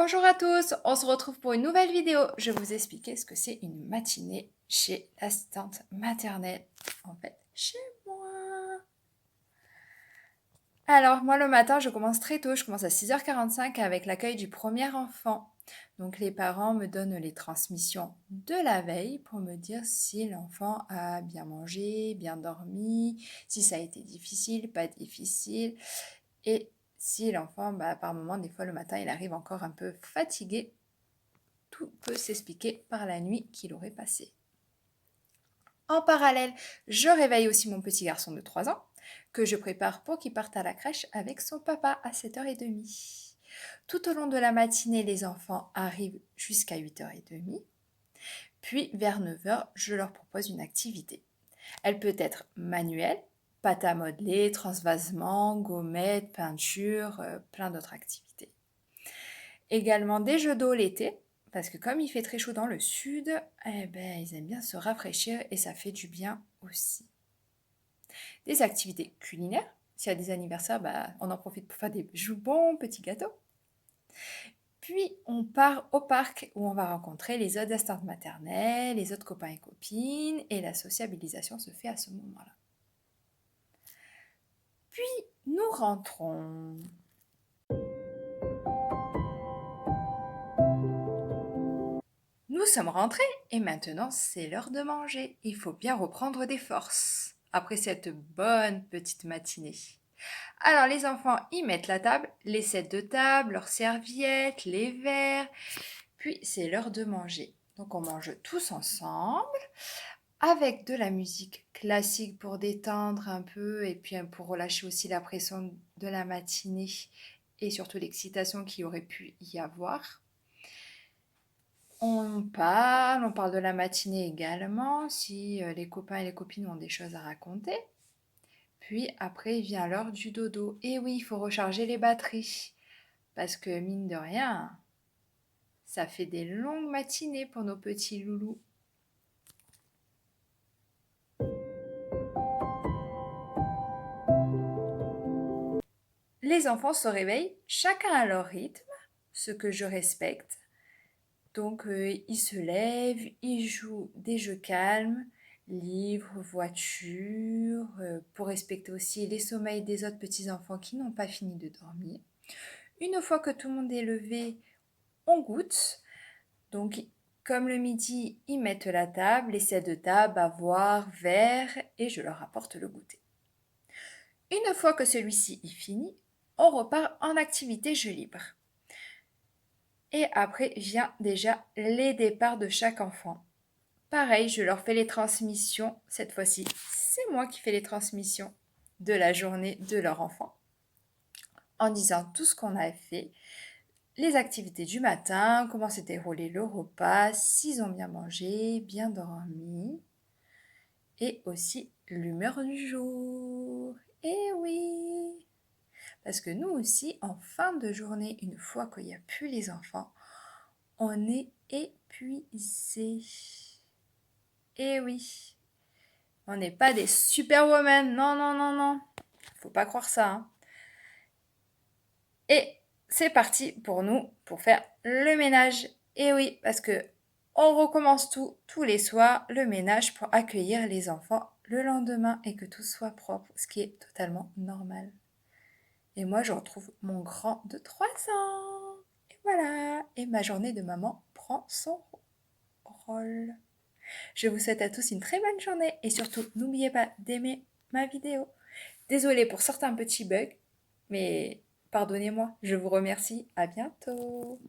Bonjour à tous, on se retrouve pour une nouvelle vidéo. Je vais vous expliquer ce que c'est une matinée chez l'assistante maternelle, en fait, chez moi. Alors, moi, le matin, je commence très tôt, je commence à 6h45 avec l'accueil du premier enfant. Donc, les parents me donnent les transmissions de la veille pour me dire si l'enfant a bien mangé, bien dormi, si ça a été difficile, pas difficile, et si l'enfant, par moment, des fois le matin, il arrive encore un peu fatigué. Tout peut s'expliquer par la nuit qu'il aurait passée. En parallèle, je réveille aussi mon petit garçon de 3 ans, que je prépare pour qu'il parte à la crèche avec son papa à 7h30. Tout au long de la matinée, les enfants arrivent jusqu'à 8h30. Puis, vers 9h, je leur propose une activité. Elle peut être manuelle, pâte à modeler, transvasement, gommette, peinture, plein d'autres activités. Également des jeux d'eau l'été, parce que comme il fait très chaud dans le sud, ils aiment bien se rafraîchir et ça fait du bien aussi. Des activités culinaires, s'il y a des anniversaires, on en profite pour faire des bons petits gâteaux. Puis on part au parc où on va rencontrer les autres assistantes maternelles, les autres copains et copines, et la sociabilisation se fait à ce moment-là. Puis nous rentrons. Nous sommes rentrés et maintenant c'est l'heure de manger. Il faut bien reprendre des forces après cette bonne petite matinée. Alors les enfants, ils mettent la table, les sets de table, leurs serviettes, les verres. Puis c'est l'heure de manger. Donc on mange tous ensemble avec de la musique classique pour détendre un peu et puis pour relâcher aussi la pression de la matinée et surtout l'excitation qu'il aurait pu y avoir. On parle de la matinée également, si les copains et les copines ont des choses à raconter. Puis après vient l'heure du dodo. Et oui, il faut recharger les batteries. Parce que mine de rien, ça fait des longues matinées pour nos petits loulous. Les enfants se réveillent, chacun à leur rythme, ce que je respecte. Donc ils se lèvent, ils jouent des jeux calmes, livres, voitures, pour respecter aussi les sommeils des autres petits-enfants qui n'ont pas fini de dormir. Une fois que tout le monde est levé, on goûte. Donc comme le midi, ils mettent la table, les sets de table, bavoir, verre, et je leur apporte le goûter. Une fois que celui-ci est fini, on repart en activité jeu libre. Et après vient déjà les départs de chaque enfant. Pareil, je leur fais les transmissions. Cette fois-ci, c'est moi qui fais les transmissions de la journée de leur enfant. En disant tout ce qu'on a fait, les activités du matin, comment s'est déroulé le repas, s'ils ont bien mangé, bien dormi. Et aussi l'humeur du jour. Eh oui! Parce que nous aussi, en fin de journée, une fois qu'il n'y a plus les enfants, on est épuisé. Eh oui, on n'est pas des superwomen, non, non, non, non. Faut pas croire ça. Hein. Et c'est parti pour nous pour faire le ménage. Et oui, parce que on recommence tous les soirs, le ménage pour accueillir les enfants le lendemain et que tout soit propre, ce qui est totalement normal. Et moi, je retrouve mon grand de 3 ans. Et voilà, et ma journée de maman prend son rôle. Je vous souhaite à tous une très bonne journée et surtout, n'oubliez pas d'aimer ma vidéo. Désolée pour certains petits bugs, mais pardonnez-moi, je vous remercie. À bientôt.